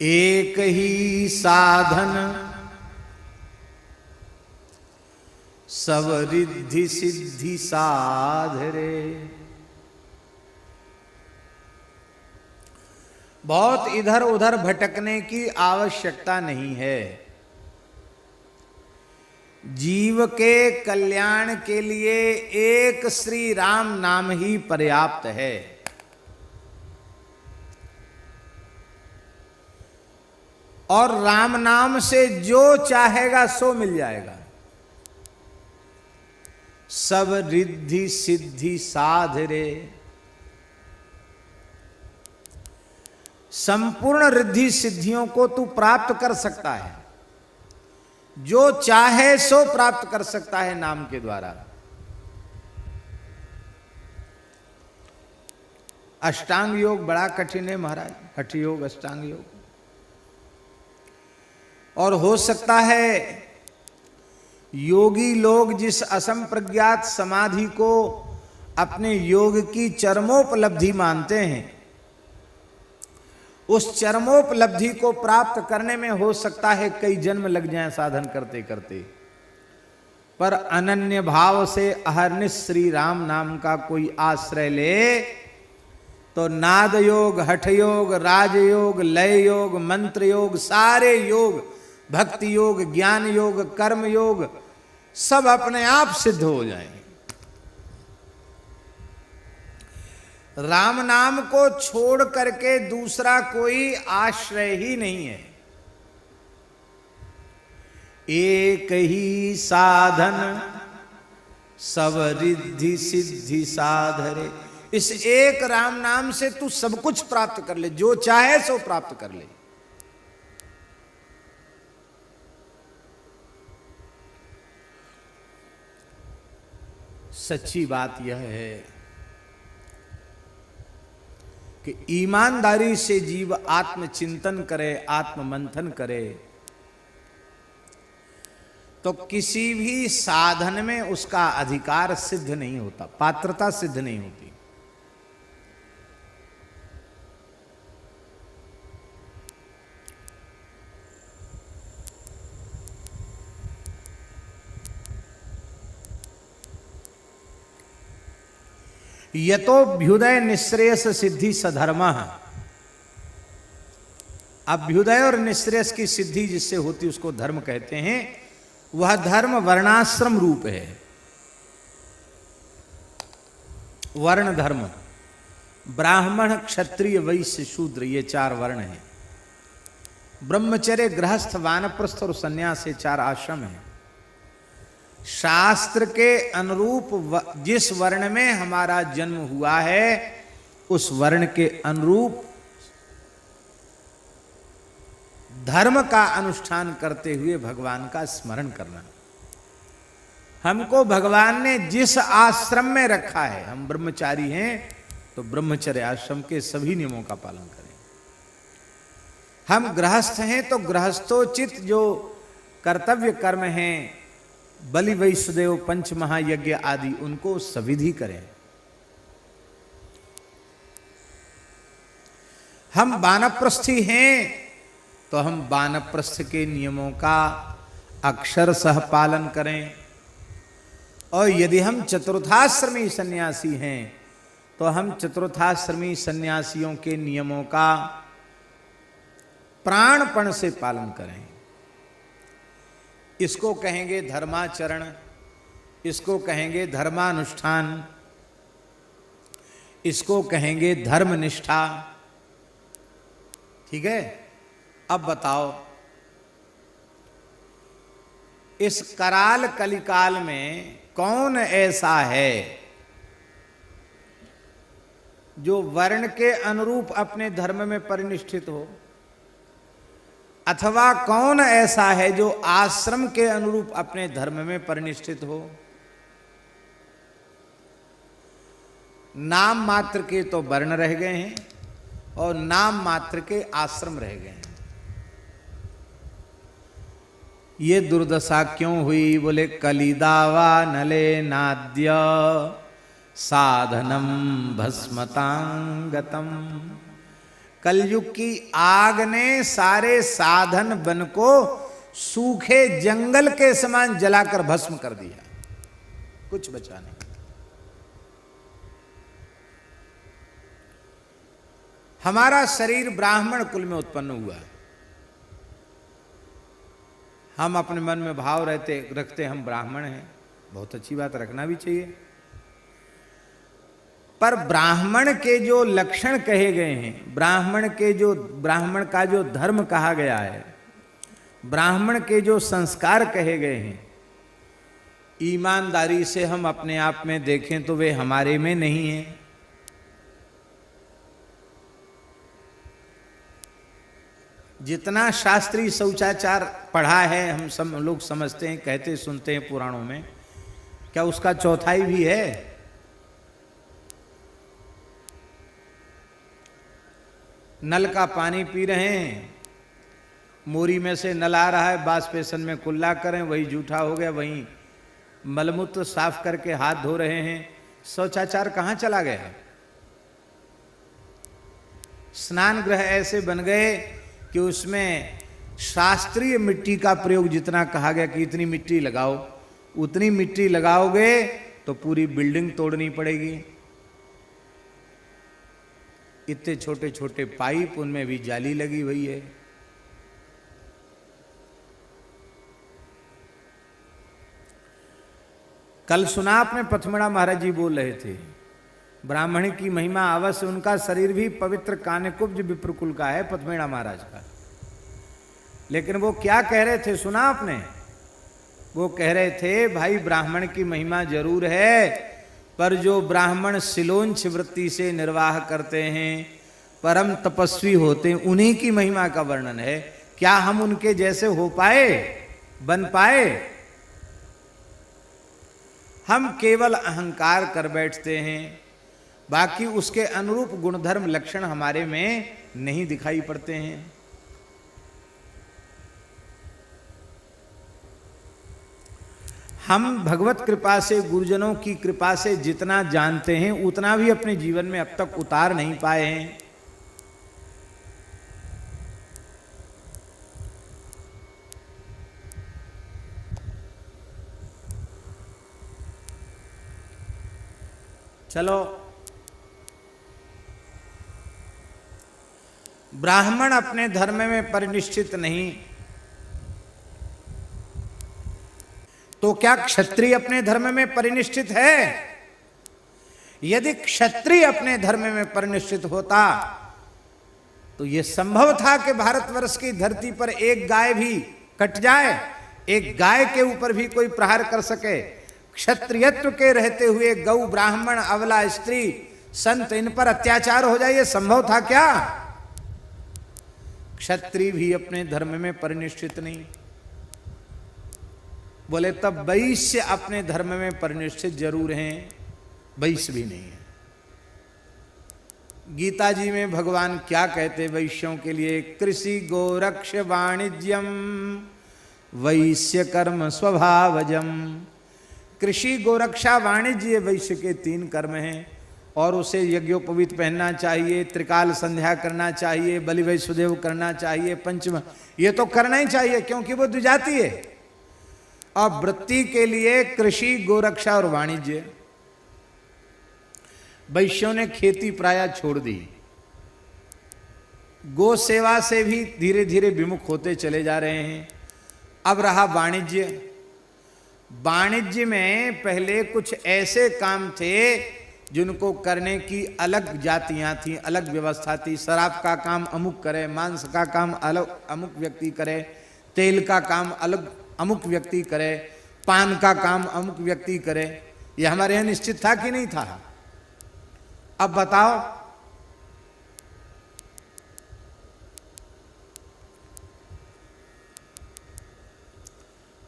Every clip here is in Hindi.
एक ही साधन सब रिद्धि सिद्धि साधरे। बहुत इधर उधर भटकने की आवश्यकता नहीं है। जीव के कल्याण के लिए एक श्री राम नाम ही पर्याप्त है। और राम नाम से जो चाहेगा सो मिल जाएगा। सब रिद्धि सिद्धि साधरे। संपूर्ण रिद्धि सिद्धियों को तू प्राप्त कर सकता है। जो चाहे सो प्राप्त कर सकता है नाम के द्वारा। अष्टांग योग बड़ा कठिन है महाराज, हठ योग अष्टांग योग। और हो सकता है योगी लोग जिस असंप्रज्ञात समाधि को अपने योग की चरमोपलब्धि मानते हैं, उस चरमोपलब्धि को प्राप्त करने में हो सकता है कई जन्म लग जाएं साधन करते करते। पर अनन्य भाव से अहर्निश श्री राम नाम का कोई आश्रय ले तो नाद योग, हठ योग, राजयोग, लय योग, मंत्र योग, सारे योग, भक्ति योग, ज्ञान योग, कर्म योग सब अपने आप सिद्ध हो जाएंगे। राम नाम को छोड़ करके दूसरा कोई आश्रय ही नहीं है। एक ही साधन सब रिद्धि सिद्धि साधरे। इस एक राम नाम से तू सब कुछ प्राप्त कर ले, जो चाहे सो प्राप्त कर ले। सच्ची बात यह है कि ईमानदारी से जीव आत्मचिंतन करे, आत्ममंथन करे तो किसी भी साधन में उसका अधिकार सिद्ध नहीं होता, पात्रता सिद्ध नहीं होती। यतोभ्युदय निःश्रेयस सिद्धि सधर्म। अभ्युदय और निःश्रेयस की सिद्धि जिससे होती उसको धर्म कहते हैं। वह धर्म वर्णाश्रम रूप है। वर्ण धर्म, ब्राह्मण, क्षत्रिय, वैश्य, शूद्र, ये चार वर्ण हैं। ब्रह्मचर्य, गृहस्थ, वानप्रस्थ और संन्यास, ये चार आश्रम हैं। शास्त्र के अनुरूप जिस वर्ण में हमारा जन्म हुआ है उस वर्ण के अनुरूप धर्म का अनुष्ठान करते हुए भगवान का स्मरण करना। हमको भगवान ने जिस आश्रम में रखा है, हम ब्रह्मचारी हैं तो ब्रह्मचर्य आश्रम के सभी नियमों का पालन करें। हम गृहस्थ हैं तो गृहस्थोचित जो कर्तव्य कर्म हैं, बलि वैश्वदेव पंच महायज्ञ आदि, उनको सविधि करें। हम वानप्रस्थी हैं तो हम वानप्रस्थ के नियमों का अक्षरशः पालन करें। और यदि हम चतुर्थाश्रमी सन्यासी हैं तो हम चतुर्थाश्रमी सन्यासियों के नियमों का प्राणपण से पालन करें। इसको कहेंगे धर्माचरण, इसको कहेंगे धर्मानुष्ठान, इसको कहेंगे धर्मनिष्ठा। ठीक है। अब बताओ, इस कराल कलिकाल में कौन ऐसा है जो वर्ण के अनुरूप अपने धर्म में परिनिष्ठित हो, अथवा कौन ऐसा है जो आश्रम के अनुरूप अपने धर्म में परिनिष्ठित हो। नाम मात्र के तो वर्ण रह गए हैं और नाम मात्र के आश्रम रह गए हैं। ये दुर्दशा क्यों हुई? बोले कलिदावा नले नाद्य साधनम भस्मतांगतम कलयुग की आग ने सारे साधन वन को सूखे जंगल के समान जलाकर भस्म कर दिया, कुछ बचा नहीं। हमारा शरीर ब्राह्मण कुल में उत्पन्न हुआ है। हम अपने मन में भाव रखते हम ब्राह्मण हैं, बहुत अच्छी बात, रखना भी चाहिए। पर ब्राह्मण के जो लक्षण कहे गए हैं, ब्राह्मण का जो धर्म कहा गया है, ब्राह्मण के जो संस्कार कहे गए हैं, ईमानदारी से हम अपने आप में देखें तो वे हमारे में नहीं हैं। जितना शास्त्रीय शौचाचार पढ़ा है, हम सब लोग समझते हैं, कहते सुनते हैं पुराणों में, क्या उसका चौथाई भी है? नल का पानी पी रहे हैं, मोरी में से नल आ रहा है, बाष्पेशन में कुल्ला करें, वही जूठा हो गया, वही मलमूत्र साफ करके हाथ धो रहे हैं। शौचाचार कहाँ चला गया? स्नान गृह ऐसे बन गए कि उसमें शास्त्रीय मिट्टी का प्रयोग जितना कहा गया कि इतनी मिट्टी लगाओ, उतनी मिट्टी लगाओगे तो पूरी बिल्डिंग तोड़नी पड़ेगी। इतने छोटे छोटे पाइप, उनमें भी जाली लगी हुई है। कल सुना आपने, पथमड़ा महाराज जी बोल रहे थे, ब्राह्मण की महिमा अवश्य, उनका शरीर भी पवित्र कान्यकुब्ज विप्रकुल का है, पथमेड़ा महाराज का। लेकिन वो क्या कह रहे थे सुना आपने? वो कह रहे थे भाई ब्राह्मण की महिमा जरूर है, पर जो ब्राह्मण सिलोंच वृत्ति से निर्वाह करते हैं, परम तपस्वी होते हैं, उन्हीं की महिमा का वर्णन है। क्या हम उनके जैसे हो पाए, बन पाए? हम केवल अहंकार कर बैठते हैं, बाकी उसके अनुरूप गुणधर्म लक्षण हमारे में नहीं दिखाई पड़ते हैं। हम भगवत कृपा से, गुरुजनों की कृपा से जितना जानते हैं उतना भी अपने जीवन में अब तक उतार नहीं पाए हैं। चलो, ब्राह्मण अपने धर्म में परिनिष्ठित नहीं, तो क्या क्षत्रिय अपने धर्म में परिनिष्ठित है? यदि क्षत्रिय अपने धर्म में परिनिष्ठित होता तो यह संभव था कि भारतवर्ष की धरती पर एक गाय भी कट जाए, एक गाय के ऊपर भी कोई प्रहार कर सके। क्षत्रियत्व के रहते हुए गौ, ब्राह्मण, अबला, स्त्री, संत, इन पर अत्याचार हो जाए, यह संभव था क्या? क्षत्रिय भी अपने धर्म में परिनिष्ठित नहीं। बोले तब वैश्य अपने धर्म में परिनिष्ठित जरूर हैं, वैश्य भी नहीं है। गीता जी में भगवान क्या कहते वैश्यों के लिए? कृषि गोरक्ष वाणिज्यम वैश्य कर्म स्वभावजम। कृषि, गोरक्षा, वाणिज्य वैश्य के 3 कर्म हैं, और उसे यज्ञोपवीत पहनना चाहिए, त्रिकाल संध्या करना चाहिए, बलि वैश्वदेव करना चाहिए, पंचम, ये तो करना ही चाहिए क्योंकि वो द्विजाति है। और वृत्ति के लिए कृषि, गोरक्षा और वाणिज्य। वैश्यों ने खेती प्राय छोड़ दी, गो सेवा से भी धीरे धीरे विमुख होते चले जा रहे हैं। अब रहा वाणिज्य। वाणिज्य में पहले कुछ ऐसे काम थे जिनको करने की अलग जातियां थी, अलग व्यवस्था थी। शराब का काम अमुक करे, मांस का काम अलग अमुक व्यक्ति करे, तेल का काम अलग अमुक व्यक्ति करे, पान का काम अमुक व्यक्ति करे। ये हमारे यहाँ निश्चित था कि नहीं था? अब बताओ,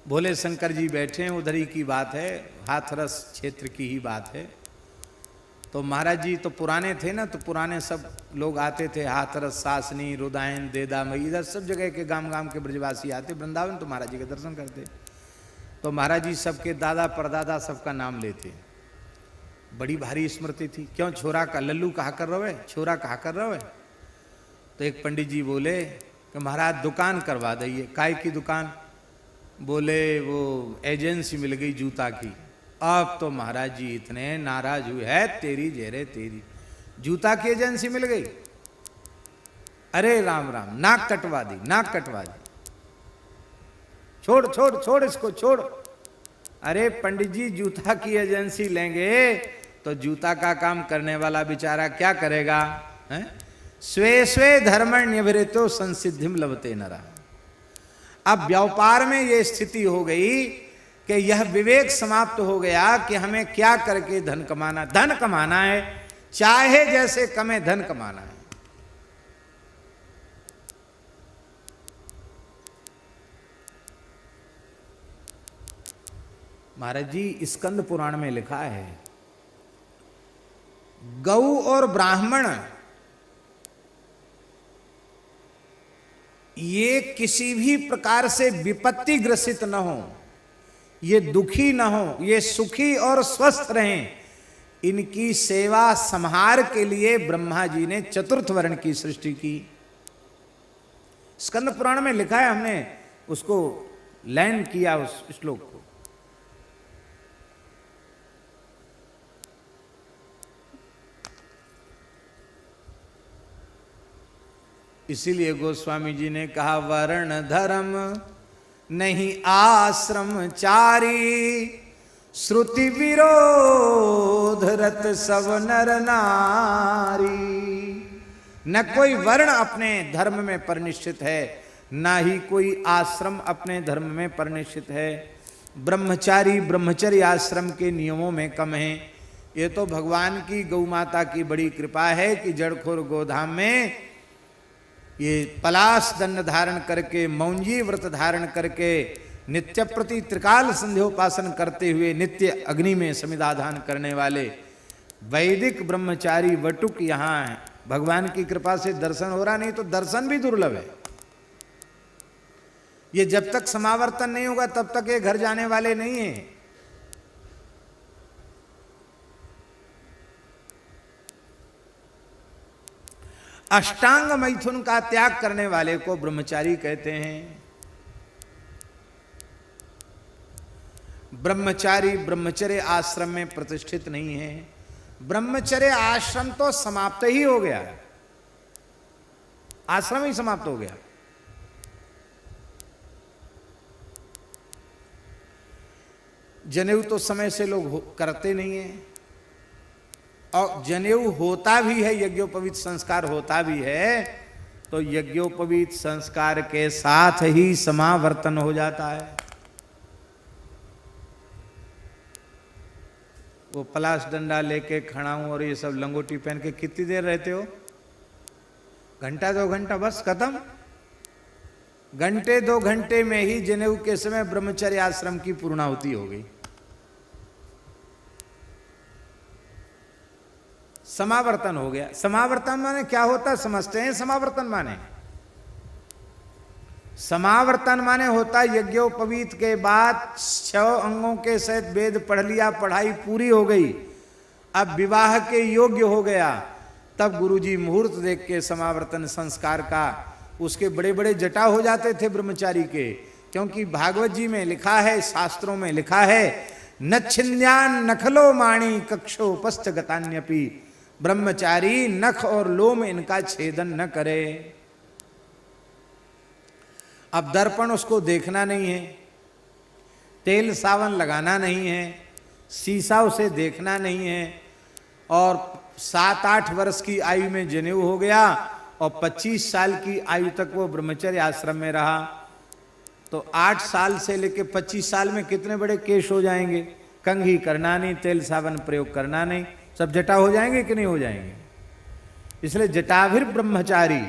भोले शंकर जी बैठे हैं, उधर ही की बात है, हाथरस क्षेत्र की ही बात है। तो महाराज जी तो पुराने थे ना, तो पुराने सब लोग आते थे, हाथरस, सासनी, रुदायन, देदामई, इधर सब जगह के गांव गांव के ब्रजवासी आते वृंदावन, तो महाराज जी के दर्शन करते। तो महाराज जी सबके दादा परदादा सबका नाम लेते। बड़ी भारी स्मृति थी। क्यों? छोरा का लल्लू कहा कर रहे, छोरा कहा कर रहे। तो एक पंडित जी बोले कि महाराज दुकान करवा दीजिए। काय की दुकान? बोले वो एजेंसी मिल गई जूता की। अब तो महाराज जी इतने नाराज हुए, है तेरी जेरे तेरी, जूता की एजेंसी मिल गई। अरे राम राम, नाक कटवा दी, नाक कटवा दी, छोड़ छोड़ छोड़ इसको छोड़। अरे पंडित जी जूता की एजेंसी लेंगे तो जूता का काम करने वाला बेचारा क्या करेगा? स्वे स्वे धर्मण्यभिरतो संसिद्धिम लभते नरा। अब व्यापार में यह स्थिति हो गई कि यह विवेक समाप्त हो गया कि हमें क्या करके धन कमाना। धन कमाना है, चाहे जैसे कमे धन कमाना है। महाराज जी स्कंद पुराण में लिखा है, गौ और ब्राह्मण ये किसी भी प्रकार से विपत्ति ग्रसित न हो, ये दुखी न हो, ये सुखी और स्वस्थ रहें, इनकी सेवा संहार के लिए ब्रह्मा जी ने चतुर्थ वर्ण की सृष्टि की। स्कंद पुराण में लिखा है, हमने उसको लैंड किया उस श्लोक को। इसीलिए गोस्वामी जी ने कहा, वर्ण धर्म नहीं आश्रमचारी, श्रुति विरोध रत सब नर नारी। न कोई वर्ण अपने धर्म में परिनिष्ठित है, ना ही कोई आश्रम अपने धर्म में परिनिष्ठित है। ब्रह्मचारी ब्रह्मचर्य आश्रम के नियमों में कम है। ये तो भगवान की गौ माता की बड़ी कृपा है कि जड़खोर गोधाम में ये पलाश दंड धारण करके, मौंजी व्रत धारण करके, नित्य प्रति त्रिकाल संध्योपासन करते हुए नित्य अग्नि में समिधाधान करने वाले वैदिक ब्रह्मचारी वटुक यहाँ है। भगवान की कृपा से दर्शन हो रहा, नहीं तो दर्शन भी दुर्लभ है। ये जब तक समावर्तन नहीं होगा तब तक ये घर जाने वाले नहीं है। अष्टांग मैथुन का त्याग करने वाले को ब्रह्मचारी कहते हैं। ब्रह्मचारी ब्रह्मचर्य आश्रम में प्रतिष्ठित नहीं है। ब्रह्मचर्य आश्रम तो समाप्त ही हो गया, आश्रम ही समाप्त हो गया। जनेऊ तो समय से लोग करते नहीं है, और जनेऊ होता भी है, यज्ञोपवीत संस्कार होता भी है, तो यज्ञोपवीत संस्कार के साथ ही समावर्तन हो जाता है। वो पलाश डंडा लेके खड़ा हूं और ये सब लंगोटी पहन के कितनी देर रहते हो? घंटा 2 घंटा, बस खत्म। घंटे 2 घंटे में ही जनेऊ के समय ब्रह्मचर्य आश्रम की पूर्णाहुति हो गई। समावर्तन हो गया। समावर्तन माने क्या होता है समझते हैं? समावर्तन माने, समावर्तन माने होता यज्ञोपवीत के बाद 6 अंगों के सहित वेद पढ़ लिया, पढ़ाई पूरी हो गई, अब विवाह के योग्य हो गया, तब गुरुजी मुहूर्त देख के समावर्तन संस्कार का, उसके बड़े बड़े जटा हो जाते थे ब्रह्मचारी के। क्योंकि भागवत जी में लिखा है, शास्त्रों में लिखा है, न छिन्द्यान नखलो माणी कक्षोपस्थ गतान्यपि, ब्रह्मचारी नख और लोम इनका छेदन न करे। अब दर्पण उसको देखना नहीं है, तेल सावन लगाना नहीं है, शीशा उसे देखना नहीं है, और 7-8 वर्ष की आयु में जनेऊ हो गया और 25 साल की आयु तक वो ब्रह्मचर्य आश्रम में रहा, तो 8 साल से लेकर 25 साल में कितने बड़े केश हो जाएंगे। कंघी करना नहीं, तेल सावन प्रयोग करना नहीं, सब जटा हो जाएंगे कि नहीं हो जाएंगे। इसलिए जटाभिर ब्रह्मचारी।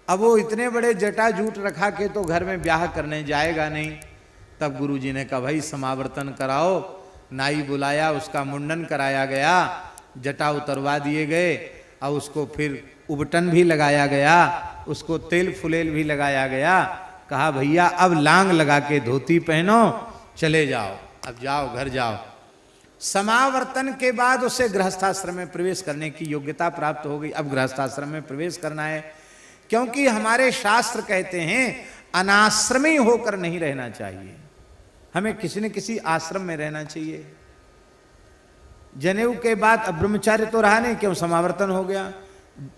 अब वो इतने बड़े जटा जूट रखा के तो घर में ब्याह करने जाएगा नहीं। तब गुरुजी ने कहा भाई समावर्तन कराओ। नाई बुलाया, उसका मुंडन कराया गया, जटा उतरवा दिए गए, और उसको फिर उबटन भी लगाया गया, उसको तेल फुलेल भी लगाया गया। कहा भैया अब लांग लगा के धोती पहनो, चले जाओ, अब जाओ घर जाओ। समावर्तन के बाद उसे गृहस्थाश्रम में प्रवेश करने की योग्यता प्राप्त हो गई। अब गृहस्थाश्रम में प्रवेश करना है, क्योंकि हमारे शास्त्र कहते हैं अनाश्रमी होकर नहीं रहना चाहिए, हमें किसी न किसी आश्रम में रहना चाहिए। जनेऊ के बाद अब ब्रह्मचार्य तो रहा नहीं, क्यों समावर्तन हो गया,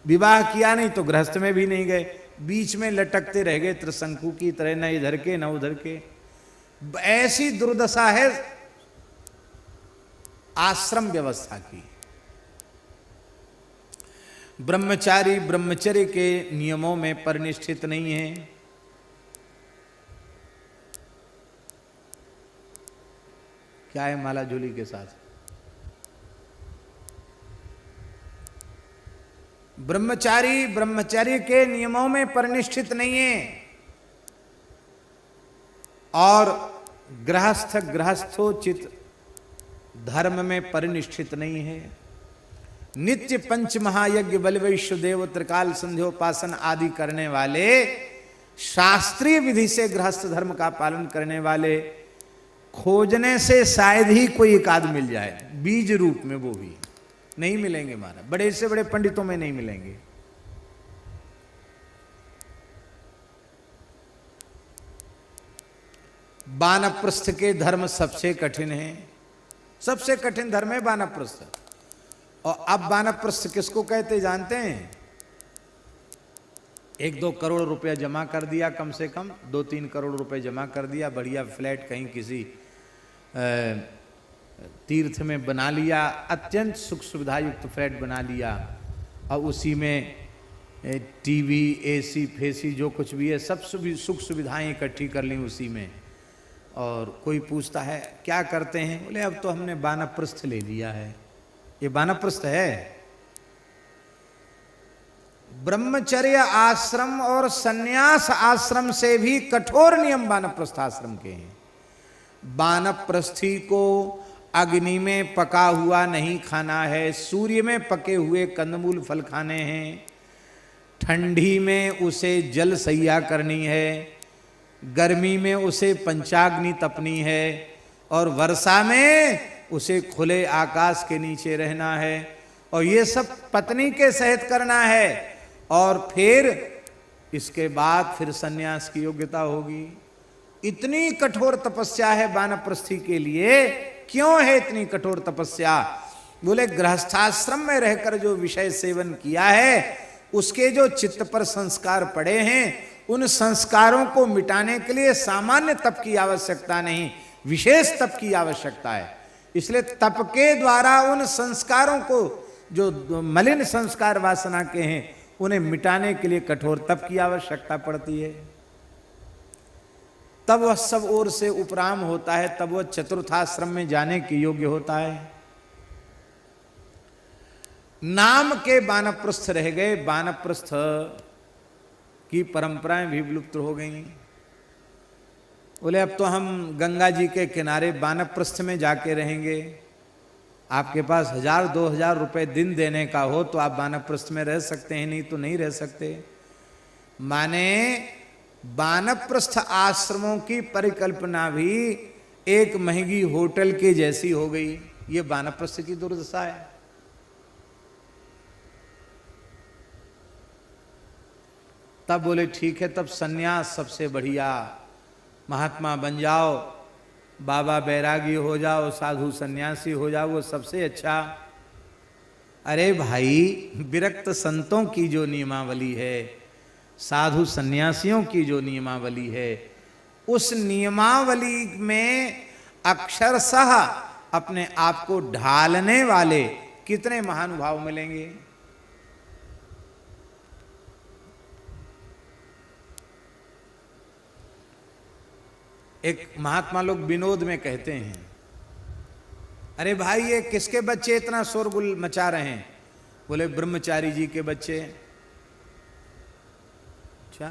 विवाह किया नहीं तो गृहस्थ में भी नहीं गए, बीच में लटकते रह गए त्रिशंकु की तरह, न इधर के न उधर के। ऐसी दुर्दशा है आश्रम व्यवस्था की। ब्रह्मचारी ब्रह्मचर्य के नियमों में परिनिष्ठित नहीं है। क्या है माला झोली के साथ? ब्रह्मचारी ब्रह्मचर्य के नियमों में परिनिष्ठित नहीं है और गृहस्थ गृहस्थोचित धर्म में परिनिष्ठित नहीं है। नित्य पंच महायज्ञ बल वैश्व देव त्रिकाल संध्योपासन आदि करने वाले, शास्त्रीय विधि से गृहस्थ धर्म का पालन करने वाले खोजने से शायद ही कोई एक आध मिल जाए, बीज रूप में, वो भी नहीं मिलेंगे महाराज, बड़े से बड़े पंडितों में नहीं मिलेंगे। वानप्रस्थ के धर्म सबसे कठिन है, सबसे कठिन धर्म है वानप्रस्थ। और अब वानप्रस्थ किसको कहते जानते हैं? 1-2 करोड़ रुपया जमा कर दिया, कम से कम 2-3 करोड़ रुपए जमा कर दिया, बढ़िया फ्लैट कहीं किसी तीर्थ में बना लिया, अत्यंत सुख सुविधा युक्त फ्लैट बना लिया, और उसी में टीवी एसी फेसी जो कुछ भी है सब सुख सुविधाएं इकट्ठी कर ली उसी में। और कोई पूछता है क्या करते हैं, बोले अब तो हमने वानप्रस्थ ले लिया है। ये वानप्रस्थ है। ब्रह्मचर्य आश्रम और सन्यास आश्रम से भी कठोर नियम वानप्रस्थ आश्रम के हैं। वानप्रस्थी को अग्नि में पका हुआ नहीं खाना है, सूर्य में पके हुए कंदमूल फल खाने हैं, ठंडी में उसे जल सैया करनी है, गर्मी में उसे पंचाग्नि तपनी है, और वर्षा में उसे खुले आकाश के नीचे रहना है, और ये सब पत्नी के सहित करना है। और फिर इसके बाद फिर सन्यास की योग्यता होगी। इतनी कठोर तपस्या है वानप्रस्थी के लिए। क्यों है इतनी कठोर तपस्या? बोले गृहस्थाश्रम में रहकर जो विषय सेवन किया है उसके जो चित्त पर संस्कार पड़े हैं, उन संस्कारों को मिटाने के लिए सामान्य तप की आवश्यकता नहीं, विशेष तप की आवश्यकता है। इसलिए तप के द्वारा उन संस्कारों को, जो मलिन संस्कार वासना के हैं, उन्हें मिटाने के लिए कठोर तप की आवश्यकता पड़ती है। तब वह सब ओर से उपराम होता है, तब वह चतुर्थाश्रम में जाने के योग्य होता है। नाम के वानप्रस्थ रह गए, वानप्रस्थ की परंपराएं भी विलुप्त हो गई। बोले अब तो हम गंगा जी के किनारे वानप्रस्थ में जाके रहेंगे। आपके पास 1000-2000 रुपए दिन देने का हो तो आप वानप्रस्थ में रह सकते हैं, नहीं तो नहीं रह सकते। माने वानप्रस्थ आश्रमों की परिकल्पना भी एक महंगी होटल के जैसी हो गई। ये वानप्रस्थ की दुर्दशा है। तब बोले ठीक है, तब सन्यास सबसे बढ़िया, महात्मा बन जाओ, बाबा बैरागी हो जाओ, साधु सन्यासी हो जाओ, वो सबसे अच्छा। अरे भाई, विरक्त संतों की जो नियमावली है, साधु सन्यासियों की जो नियमावली है, उस नियमावली में अक्षरशः अपने आप को ढालने वाले कितने महानुभाव मिलेंगे। एक महात्मा लोग विनोद में कहते हैं, अरे भाई ये किसके बच्चे इतना शोरगुल मचा रहे हैं? बोले ब्रह्मचारी जी के बच्चे। अच्छा,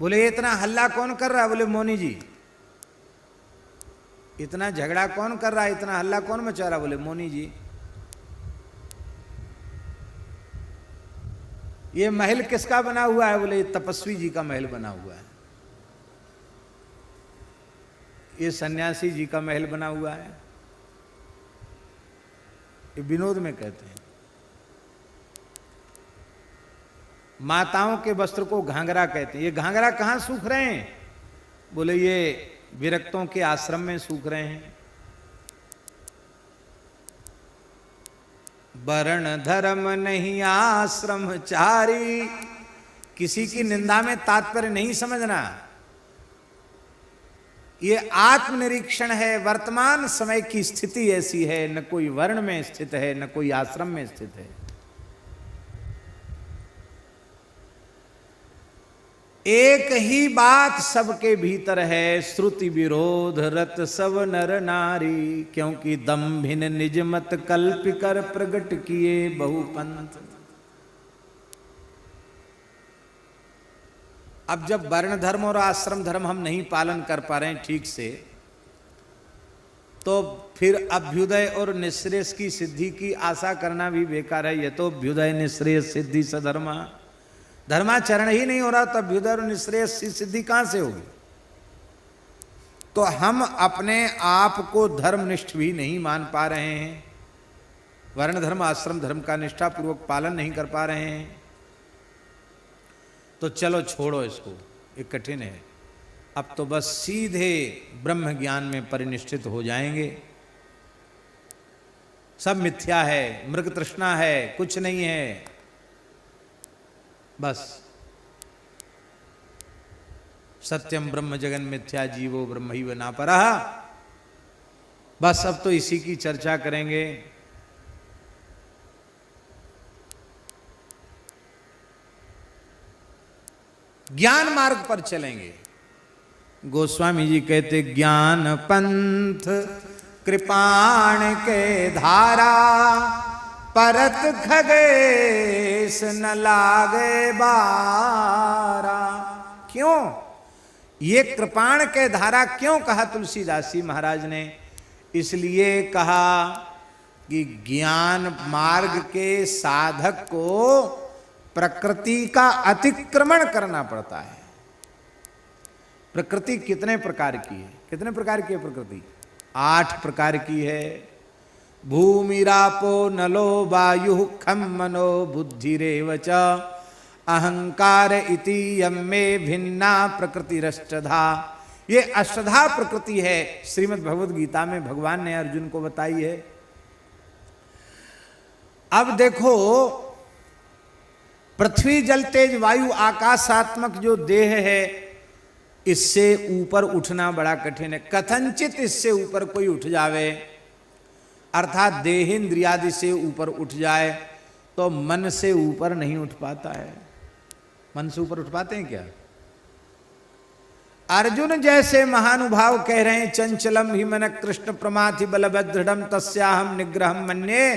बोले इतना हल्ला कौन कर रहा है? बोले मौनी जी। इतना झगड़ा कौन कर रहा है, इतना हल्ला कौन मचा रहा? बोले मौनी जी। ये महल किसका बना हुआ है? बोले तपस्वी जी का महल बना हुआ है। ये सन्यासी जी का महल बना हुआ है, ये विनोद में कहते हैं। माताओं के वस्त्र को घाघरा कहते हैं। ये घाघरा कहां सूख रहे हैं? बोले ये विरक्तों के आश्रम में सूख रहे हैं। वर्ण धर्म नहीं आश्रमचारी, किसी की निंदा में तात्पर्य नहीं समझना। ये आत्मनिरीक्षण है। वर्तमान समय की स्थिति ऐसी है, न कोई वर्ण में स्थित है, न कोई आश्रम में स्थित है। एक ही बात सबके भीतर है, श्रुति विरोध रत सब नर नारी, क्योंकि दम्भिन निज मत कल्प कर प्रगट किए बहुपंथ। अब जब वर्ण धर्म और आश्रम धर्म हम नहीं पालन कर पा रहे हैं ठीक से, तो फिर अभ्युदय और निःश्रेयस की सिद्धि की आशा करना भी बेकार है। ये तो अभ्युदय निःश्रेयस सिद्धि सधर्मा, धर्माचरण ही नहीं हो रहा तो अभ्युदय और निःश्रेयस की सिद्धि कहां से होगी? तो हम अपने आप को धर्मनिष्ठ भी नहीं मान पा रहे हैं, वर्ण धर्म आश्रम धर्म का निष्ठापूर्वक पालन नहीं कर पा रहे हैं। तो चलो छोड़ो इसको, ये कठिन है। अब तो बस सीधे ब्रह्म ज्ञान में परिनिष्ठित हो जाएंगे। सब मिथ्या है, मृग तृष्णा है, कुछ नहीं है। बस सत्यम ब्रह्म जगन मिथ्या जीवो ब्रह्मैव नापरः। बस अब तो इसी की चर्चा करेंगे। ज्ञान मार्ग पर चलेंगे। गोस्वामी जी कहते ज्ञान पंथ कृपाण के धारा, परत खगेश न लागे बारा। क्यों ये कृपाण के धारा क्यों कहा तुलसीदास जी महाराज ने? इसलिए कहा कि ज्ञान मार्ग के साधक को प्रकृति का अतिक्रमण करना पड़ता है। प्रकृति कितने प्रकार की है? कितने प्रकार की है प्रकृति? 8 प्रकार की है। भूमिरापो नलो वायु खम मनो बुद्धिरेव च, अहंकार इति यम्मे भिन्ना प्रकृतिरष्टधा। ये अष्टधा प्रकृति है, श्रीमद् भगवद गीता में भगवान ने अर्जुन को बताई है। अब देखो, पृथ्वी जल तेज वायु आकाशात्मक जो देह है, इससे ऊपर उठना बड़ा कठिन है। कथनचित इससे ऊपर कोई उठ जावे, अर्थात देहेंद्रियादि से ऊपर उठ जाए, तो मन से ऊपर नहीं उठ पाता है। मन से ऊपर उठ पाते हैं क्या? अर्जुन जैसे महानुभाव कह रहे हैं, चंचलम ही मन कृष्ण प्रमाथि बलभद्रम तस्याहम निग्रहम मन्ये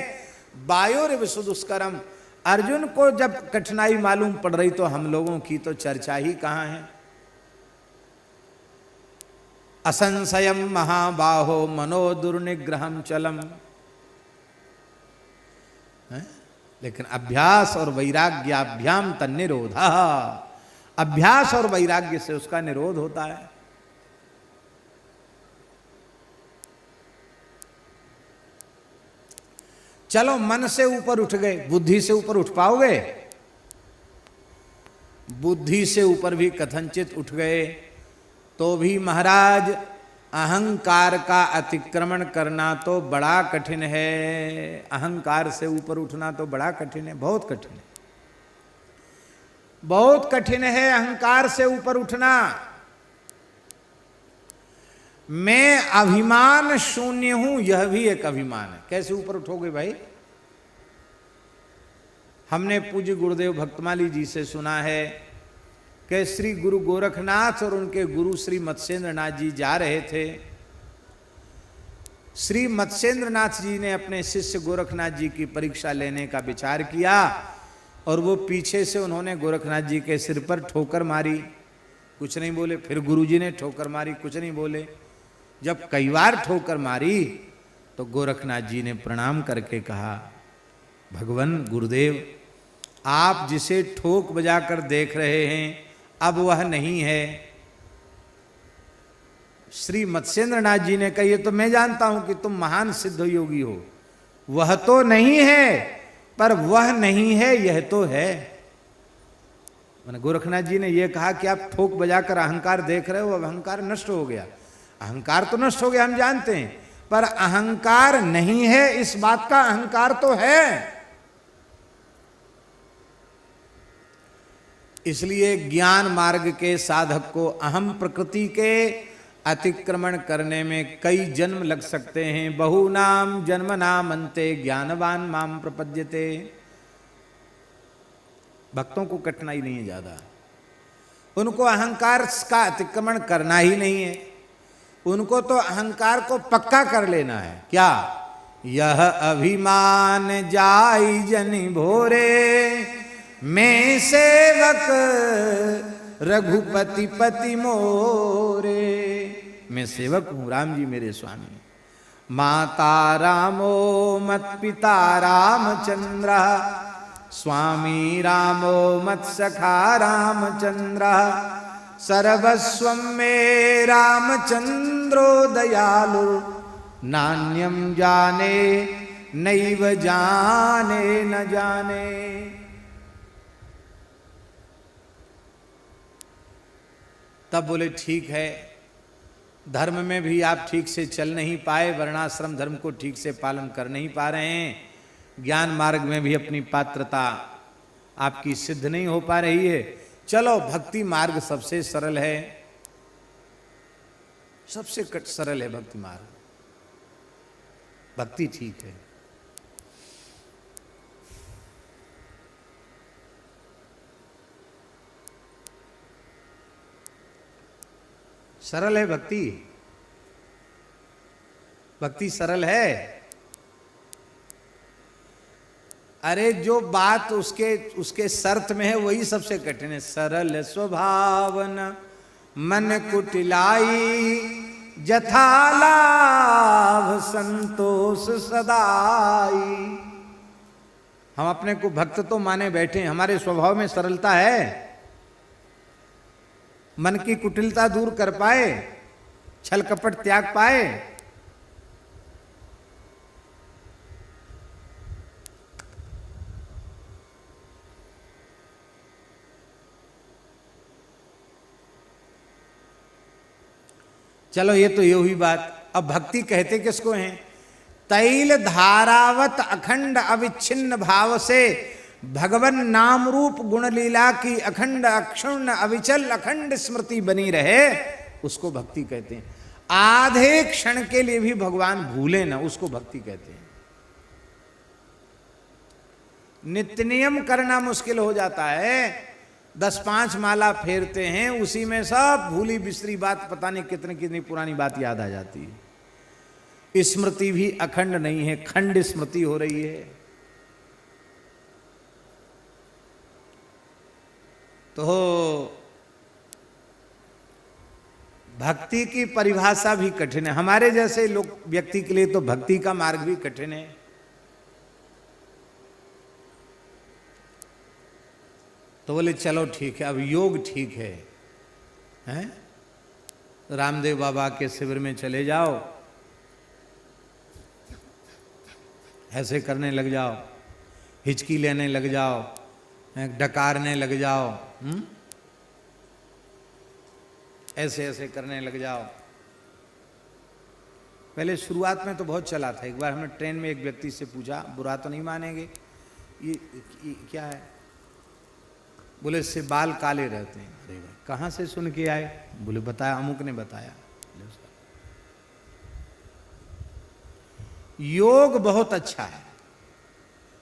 वायोरिव सुदुष्करम। अर्जुन को जब कठिनाई मालूम पड़ रही तो हम लोगों की तो चर्चा ही कहां है। असंशयम महाबाहो मनो दुर्निग्रहम चलम। लेकिन अभ्यास और वैराग्याभ्याम तन्निरोधा, अभ्यास और वैराग्य से उसका निरोध होता है। चलो मन से ऊपर उठ गए, बुद्धि से ऊपर उठ पाओगे? बुद्धि से ऊपर भी कथनचित उठ गए तो भी महाराज अहंकार का अतिक्रमण करना तो बड़ा कठिन है। अहंकार से ऊपर उठना तो बड़ा कठिन है, बहुत कठिन है, बहुत कठिन है अहंकार से ऊपर उठना। मैं अभिमान शून्य हूं, यह भी एक अभिमान है। कैसे ऊपर उठोगे भाई? हमने पूज्य गुरुदेव भक्तमाली जी से सुना है कि श्री गुरु गोरखनाथ और उनके गुरु श्री मत्स्येंद्र नाथ जी जा रहे थे। श्री मत्स्येंद्र नाथ जी ने अपने शिष्य गोरखनाथ जी की परीक्षा लेने का विचार किया और वो पीछे से उन्होंने गोरखनाथ जी के सिर पर ठोकर मारी, कुछ नहीं बोले। फिर गुरुजी ने ठोकर मारी, कुछ नहीं बोले। जब कई बार ठोकर मारी तो गोरखनाथ जी ने प्रणाम करके कहा, भगवान गुरुदेव, आप जिसे ठोक बजाकर देख रहे हैं अब वह नहीं है। श्री मत्स्येंद्र नाथ जी ने कही, तो मैं जानता हूं कि तुम महान सिद्ध योगी हो, वह तो नहीं है, पर वह नहीं है यह तो है। मैंने गोरखनाथ जी ने यह कहा कि आप ठोक बजाकर अहंकार देख रहे हो, अब अहंकार नष्ट हो गया। अहंकार तो नष्ट हो गया, हम जानते हैं, पर अहंकार नहीं है इस बात का अहंकार तो है। इसलिए ज्ञान मार्ग के साधक को अहम प्रकृति के अतिक्रमण करने में कई जन्म लग सकते हैं। बहुनाम जन्म नाम अंते ज्ञानवान माम प्रपद्यते। भक्तों को कठिनाई नहीं है ज्यादा, उनको अहंकार का अतिक्रमण करना ही नहीं है, उनको तो अहंकार को पक्का कर लेना है। क्या? यह अभिमान जाई जनि भोरे, मैं सेवक रघुपति पति मोरे। मैं सेवक हूं, राम जी मेरे स्वामी। माता रामो मत पिता रामचंद्र, स्वामी रामो मत सखा रामचंद्र, सर्वस्वं मे रामचंद्रो दयालु, नान्यम जाने नैव जाने न जाने। तब बोले ठीक है, धर्म में भी आप ठीक से चल नहीं पाए, वर्णाश्रम धर्म को ठीक से पालन कर नहीं पा रहे हैं, ज्ञान मार्ग में भी अपनी पात्रता आपकी सिद्ध नहीं हो पा रही है। चलो भक्ति मार्ग सबसे सरल है, सबसे सरल है भक्ति मार्ग, भक्ति ठीक है। सरल है भक्ति, भक्ति सरल है। अरे जो बात उसके शर्त में है वही सबसे कठिन है। सरल स्वभावन मन कुटिलाई, जथा लाभ संतोष सदाई। हम अपने को भक्त तो माने बैठे, हमारे स्वभाव में सरलता है, मन की कुटिलता दूर कर पाए, छल कपट त्याग पाए। चलो ये तो ये हुई बात। अब भक्ति कहते किसको हैं? तैल धारावत अखंड अविच्छिन्न भाव से भगवन नाम रूप गुण लीला की अखंड अक्षुण्ण अविचल अखंड स्मृति बनी रहे, उसको भक्ति कहते हैं। आधे क्षण के लिए भी भगवान भूले ना, उसको भक्ति कहते हैं। नित्य नियम करना मुश्किल हो जाता है, 10-5 माला फेरते हैं, उसी में सब भूली बिसरी बात, पता नहीं कितनी कितनी पुरानी बात याद आ जाती है। स्मृति भी अखंड नहीं है, खंड स्मृति हो रही है। तो भक्ति की परिभाषा भी कठिन है। हमारे जैसे लोग व्यक्ति के लिए तो भक्ति का मार्ग भी कठिन है। तो बोले चलो ठीक है, अब योग ठीक है, हैं? रामदेव बाबा के शिविर में चले जाओ, ऐसे करने लग जाओ, हिचकी लेने लग जाओ, डकारने लग जाओ, ऐसे ऐसे करने लग जाओ। पहले शुरुआत में तो बहुत चला था। एक बार हमने ट्रेन में एक व्यक्ति से पूछा, बुरा तो नहीं मानेंगे, ये क्या है? बोले इससे बाल काले रहते हैं। अरे भाई कहाँ से सुन के आए? बोले बताया, अमुक ने बताया। योग बहुत अच्छा है।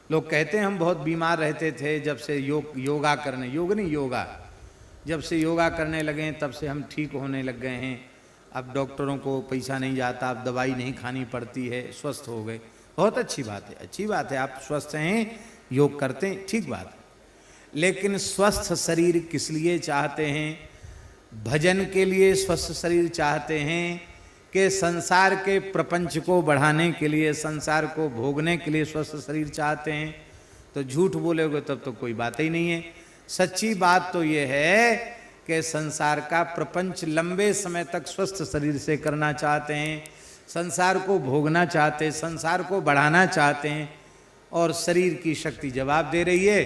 लोग कहते हैं हम बहुत बीमार रहते थे, जब से योगा करने, योग नहीं योगा, जब से योगा करने लगे हैं तब से हम ठीक होने लग गए हैं। अब डॉक्टरों को पैसा नहीं जाता, अब दवाई नहीं खानी पड़ती है, स्वस्थ हो गए। बहुत अच्छी बात है, अच्छी बात है, आप स्वस्थ हैं, योग करते हैं, ठीक बात है। लेकिन स्वस्थ शरीर किस लिए चाहते हैं? भजन के लिए स्वस्थ शरीर चाहते हैं कि संसार के प्रपंच को बढ़ाने के लिए, संसार को भोगने के लिए स्वस्थ शरीर चाहते हैं? तो झूठ बोलोगे तब तो कोई बात ही नहीं है। सच्ची बात तो ये है कि संसार का प्रपंच लंबे समय तक स्वस्थ शरीर से करना चाहते हैं, संसार को भोगना चाहते हैं, संसार को बढ़ाना चाहते हैं, और शरीर की शक्ति जवाब दे रही है।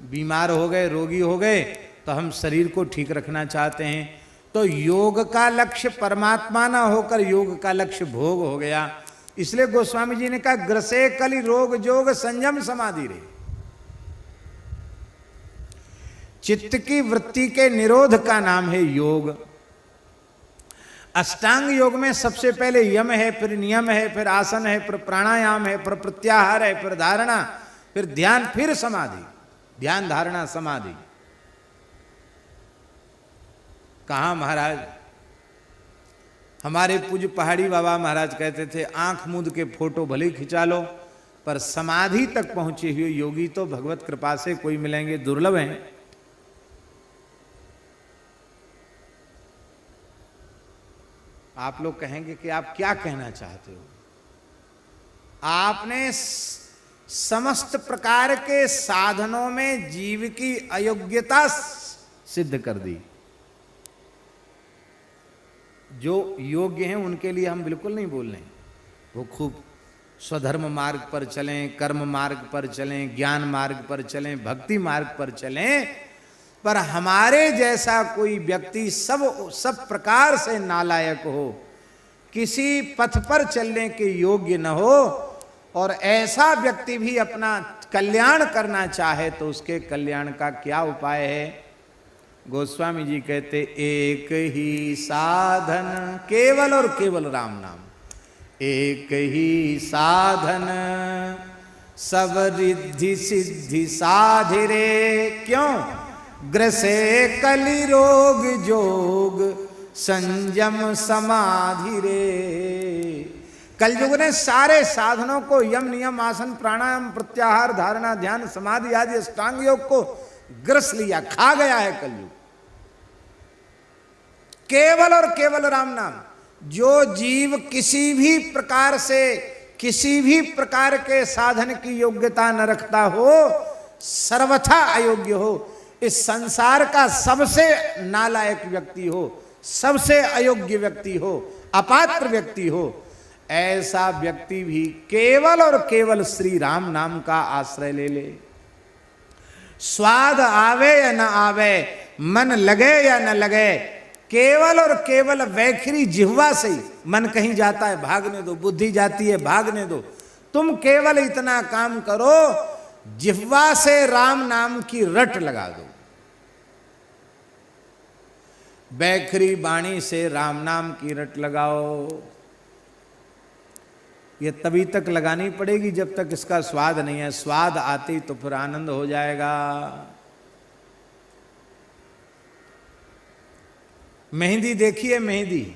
बीमार हो गए, रोगी हो गए, तो हम शरीर को ठीक रखना चाहते हैं। तो योग का लक्ष्य परमात्मा ना होकर योग का लक्ष्य भोग हो गया। इसलिए गोस्वामी जी ने कहा ग्रसे कलि रोग जोग संयम समाधि रे। चित्त की वृत्ति के निरोध का नाम है योग। अष्टांग योग में सबसे पहले यम है, फिर नियम है, फिर आसन है, फिर प्राणायाम है, फिर प्रत्याहार है, फिर धारणा, फिर ध्यान, फिर समाधि। ध्यान, धारणा, समाधि। कहा महाराज, हमारे पूज्य पहाड़ी बाबा महाराज कहते थे आंख मूंद के फोटो भले खिंचा लो, पर समाधि तक पहुंचे हुए योगी तो भगवत कृपा से कोई मिलेंगे, दुर्लभ हैं। आप लोग कहेंगे कि आप क्या कहना चाहते हो? आपने समस्त प्रकार के साधनों में जीव की अयोग्यता सिद्ध कर दी। जो योग्य हैं उनके लिए हम बिल्कुल नहीं बोल रहे हैं, वो खूब स्वधर्म मार्ग पर चलें, कर्म मार्ग पर चलें, ज्ञान मार्ग पर चलें, भक्ति मार्ग पर चलें, पर हमारे जैसा कोई व्यक्ति सब प्रकार से नालायक हो, किसी पथ पर चलने के योग्य न हो, और ऐसा व्यक्ति भी अपना कल्याण करना चाहे तो उसके कल्याण का क्या उपाय है? गोस्वामी जी कहते एक ही साधन केवल और केवल राम नाम। एक ही साधन सब रिद्धि सिद्धि साधिरे। क्यों? ग्रसे कलि रोग जोग संयम समाधि रे। कलयुग ने सारे साधनों को, यम नियम आसन प्राणायाम प्रत्याहार धारणा ध्यान समाधि आदि अष्टांग योग को ग्रस लिया, खा गया है कलयुग। केवल और केवल राम नाम। जो जीव किसी भी प्रकार से, किसी भी प्रकार के साधन की योग्यता न रखता हो, सर्वथा अयोग्य हो, इस संसार का सबसे नालायक व्यक्ति हो, सबसे अयोग्य व्यक्ति हो, अपात्र व्यक्ति हो, ऐसा व्यक्ति भी केवल और केवल श्री राम नाम का आश्रय ले ले। स्वाद आवे या न आवे, मन लगे या न लगे, केवल और केवल वैखरी जिह्वा से ही मन कहीं जाता है भागने दो, बुद्धि जाती है भागने दो। तुम केवल इतना काम करो, जिह्वा से राम नाम की रट लगा दो। वैखरी वाणी से राम नाम की रट लगाओ। ये तभी तक लगानी पड़ेगी जब तक इसका स्वाद नहीं है। स्वाद आती तो फिर आनंद हो जाएगा। मेहंदी देखिए, मेहंदी,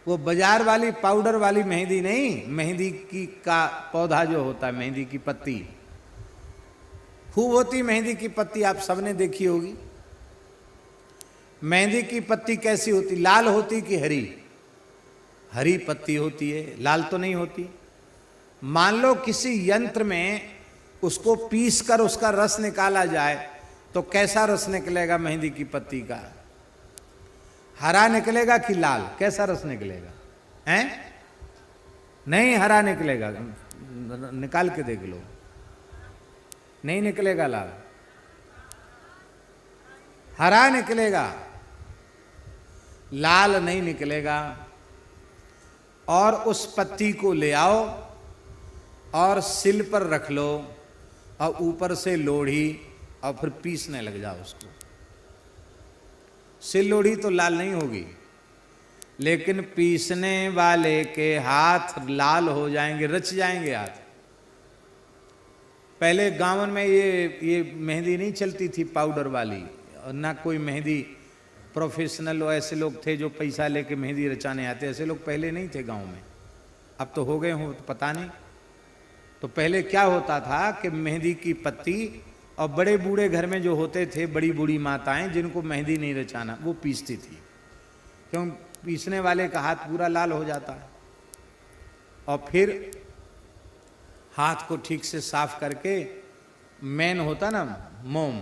वो बाजार वाली पाउडर वाली मेहंदी नहीं, मेहंदी की का पौधा जो होता है, मेहंदी की पत्ती खूब होती। मेहंदी की पत्ती आप सबने देखी होगी। मेहंदी की पत्ती कैसी होती? लाल होती कि हरी? हरी पत्ती होती है, लाल तो नहीं होती। मान लो किसी यंत्र में उसको पीस कर उसका रस निकाला जाए तो कैसा रस निकलेगा मेहंदी की पत्ती का? हरा निकलेगा कि लाल? कैसा रस निकलेगा? हैं? नहीं हरा निकलेगा, निकाल के देख लो, नहीं निकलेगा लाल, हरा निकलेगा, लाल नहीं निकलेगा। और उस पत्ती को ले आओ और सिल पर रख लो और ऊपर से लोढ़ी, और फिर पीसने लग जाओ उसको। सिल लोढ़ी तो लाल नहीं होगी, लेकिन पीसने वाले के हाथ लाल हो जाएंगे, रच जाएंगे हाथ। पहले गांव में ये मेहंदी नहीं चलती थी पाउडर वाली, और ना कोई मेहंदी प्रोफेशनल ऐसे लोग थे जो पैसा लेके मेहंदी रचाने आते, ऐसे लोग पहले नहीं थे गांव में। अब तो हो गए हो तो पता नहीं। तो पहले क्या होता था कि मेहंदी की पत्ती, और बड़े बूढ़े घर में जो होते थे, बड़ी बूढ़ी माताएं जिनको मेहंदी नहीं रचाना, वो पीसती थी। क्यों? पीसने वाले का हाथ पूरा लाल हो जाता है। और फिर हाथ को ठीक से साफ करके, मेन होता ना मोम,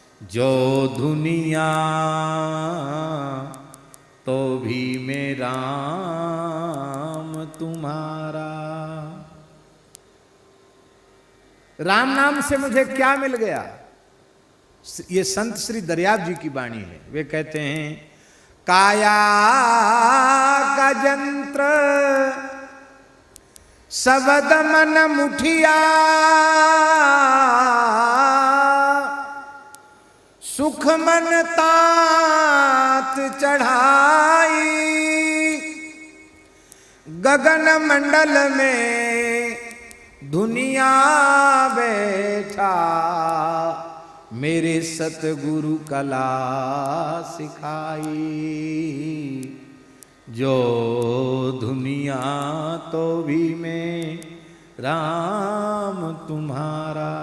जो दुनिया तो भी मैं राम तुम्हारा। राम नाम से मुझे क्या मिल गया? ये संत श्री दरियाव जी की वाणी है। वे कहते हैं काया का यंत्र सबद मन मुठिया, सुख मन तात चढ़ाई, गगन मंडल में दुनिया बैठा, मेरे सतगुरु कला सिखाई। जो दुनिया तो भी मैं राम तुम्हारा।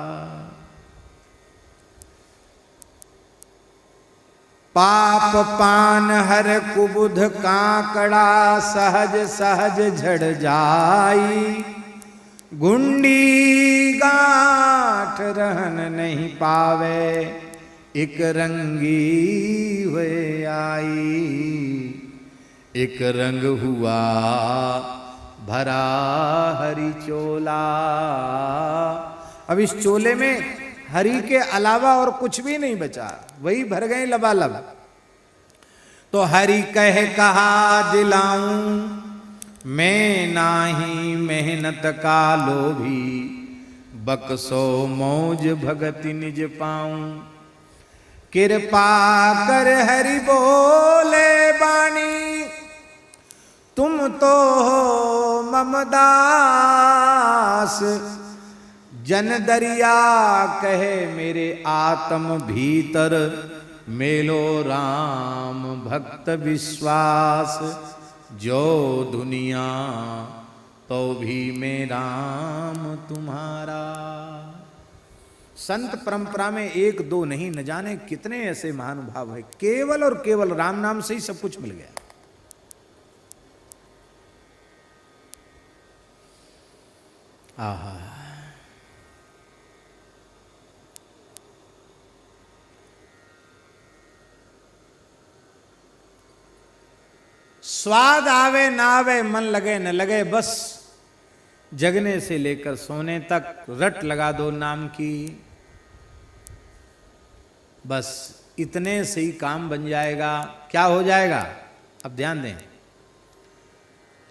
पाप पान हर कुबुध काकड़ा, सहज सहज झड़ जाई, गुंडी गांठ रहन नहीं पावे, एक रंगी हुए आई। एक रंग हुआ भरा हरी चोला। अब इस चोले में हरि के अलावा और कुछ भी नहीं बचा, वही भर गए लबालब। तो हरि कह कहा दिलाऊं, मैं नाही मेहनत का लोभी, बक्सो मौज भगति निज पाऊं। कृपा कर हरि बोले बानी, तुम तो हो ममदास। जन दरिया कहे मेरे आत्म भीतर, मेलो राम भक्त विश्वास। जो दुनिया तो भी मैं राम तुम्हारा। संत परंपरा में एक दो नहीं, न जाने कितने ऐसे महानुभाव है, केवल और केवल राम नाम से ही सब कुछ मिल गया। आहा, स्वाद आवे ना आवे, मन लगे न लगे, बस जगने से लेकर सोने तक रट लगा दो नाम की। बस इतने से ही काम बन जाएगा। क्या हो जाएगा? अब ध्यान दें,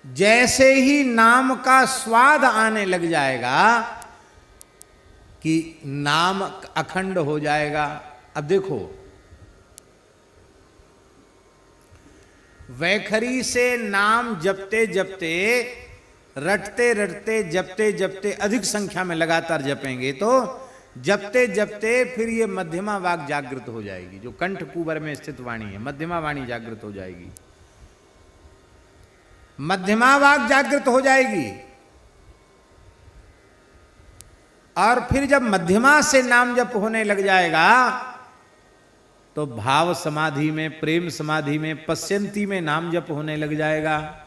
जैसे ही नाम का स्वाद आने लग जाएगा कि नाम अखंड हो जाएगा। अब देखो, वैखरी से नाम जपते जपते, रटते रटते, जपते जपते, अधिक संख्या में लगातार जपेंगे तो जपते जपते फिर ये मध्यमा वाक जागृत हो जाएगी। जो कंठ कुबर में स्थित वाणी है, मध्यमा वाणी जागृत हो जाएगी। मध्यमा वाक जागृत हो जाएगी। और फिर जब मध्यमा से नाम जप होने लग जाएगा तो भाव समाधि में, प्रेम समाधि में, पश्यंती में नाम जप होने लग जाएगा।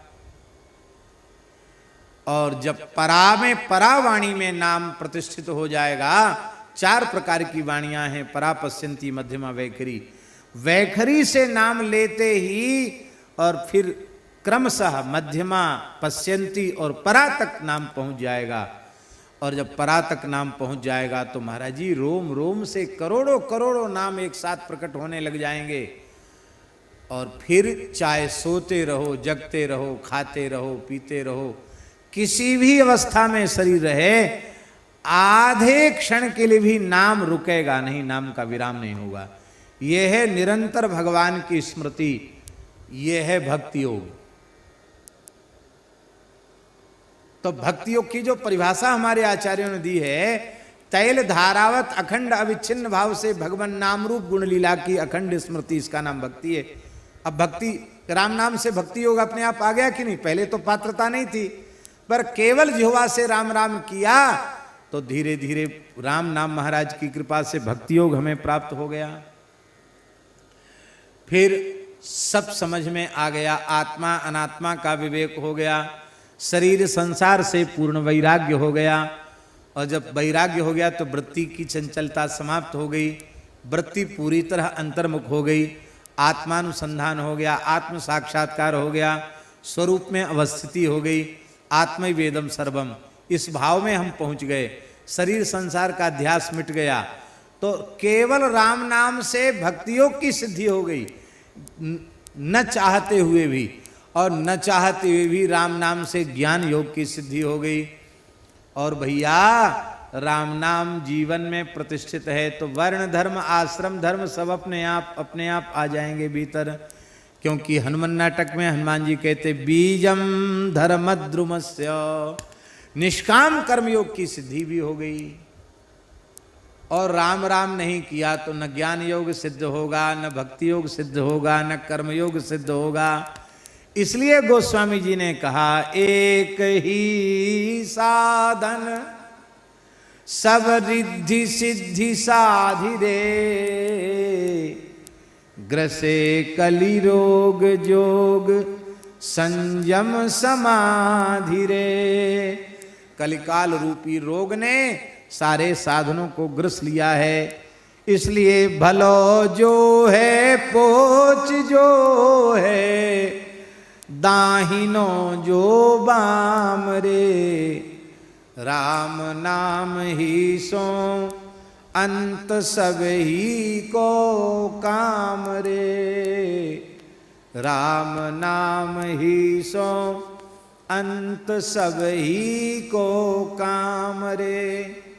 और जब परा में, परावाणी में नाम प्रतिष्ठित हो जाएगा। 4 प्रकार की वाणियां हैं, परा, पश्यंती, मध्यमा, वैखरी। वैखरी से नाम लेते ही और फिर क्रमशः मध्यमा, पश्यंती और परा तक नाम पहुंच जाएगा। और जब परा तक नाम पहुंच जाएगा तो महाराज जी रोम रोम से करोड़ों करोड़ों नाम एक साथ प्रकट होने लग जाएंगे। और फिर चाहे सोते रहो, जगते रहो, खाते रहो, पीते रहो, किसी भी अवस्था में शरीर रहे, आधे क्षण के लिए भी नाम रुकेगा नहीं, नाम का विराम नहीं होगा। यह है निरंतर भगवान की स्मृति, यह है भक्ति योग। तो भक्ति योग की जो परिभाषा हमारे आचार्यों ने दी है, तैल धारावत अखंड अविच्छिन्न भाव से भगवान नाम रूप गुण लीला की अखंड स्मृति, इसका नाम भक्ति है। अब भक्ति, राम नाम से भक्ति योग अपने आप आ गया कि नहीं? पहले तो पात्रता नहीं थी, पर केवल जिह्वा से राम राम किया तो धीरे धीरे राम नाम महाराज की कृपा से भक्ति योग हमें प्राप्त हो गया। फिर सब समझ में आ गया, आत्मा अनात्मा का विवेक हो गया, शरीर संसार से पूर्ण वैराग्य हो गया। और जब वैराग्य हो गया तो वृत्ति की चंचलता समाप्त हो गई, वृत्ति पूरी तरह अंतर्मुख हो गई, आत्मानुसंधान हो गया, आत्म साक्षात्कार हो गया, स्वरूप में अवस्थिति हो गई, आत्मवेदम सर्वम, इस भाव में हम पहुंच गए, शरीर संसार का ध्यास मिट गया, तो केवल राम नाम से भक्ति योग की सिद्धि हो गई, न चाहते हुए भी, और न चाहते हुए भी राम नाम से ज्ञान योग की सिद्धि हो गई। और भैया राम नाम जीवन में प्रतिष्ठित है तो वर्ण धर्म आश्रम धर्म सब अपने आप आ जाएंगे भीतर, क्योंकि हनुमान नाटक में हनुमान जी कहते बीजम धर्मद्रुमस्य, निष्काम कर्मयोग की सिद्धि भी हो गई। और राम राम नहीं किया तो न ज्ञान योग सिद्ध होगा, न भक्ति योग सिद्ध होगा, न कर्म योग सिद्ध होगा। इसलिए गोस्वामी जी ने कहा एक ही साधन सब रिद्धि सिद्धि साधि रे, ग्रसे कलि रोग जोग संयम समाधि रे। कलिकाल रूपी रोग ने सारे साधनों को ग्रस लिया है, इसलिए भलो जो है पोच जो है, दाहिनो जो बाम रे, राम नाम ही सो अंत सब ही को काम रे, राम नाम ही सो अंत सब ही को काम रे।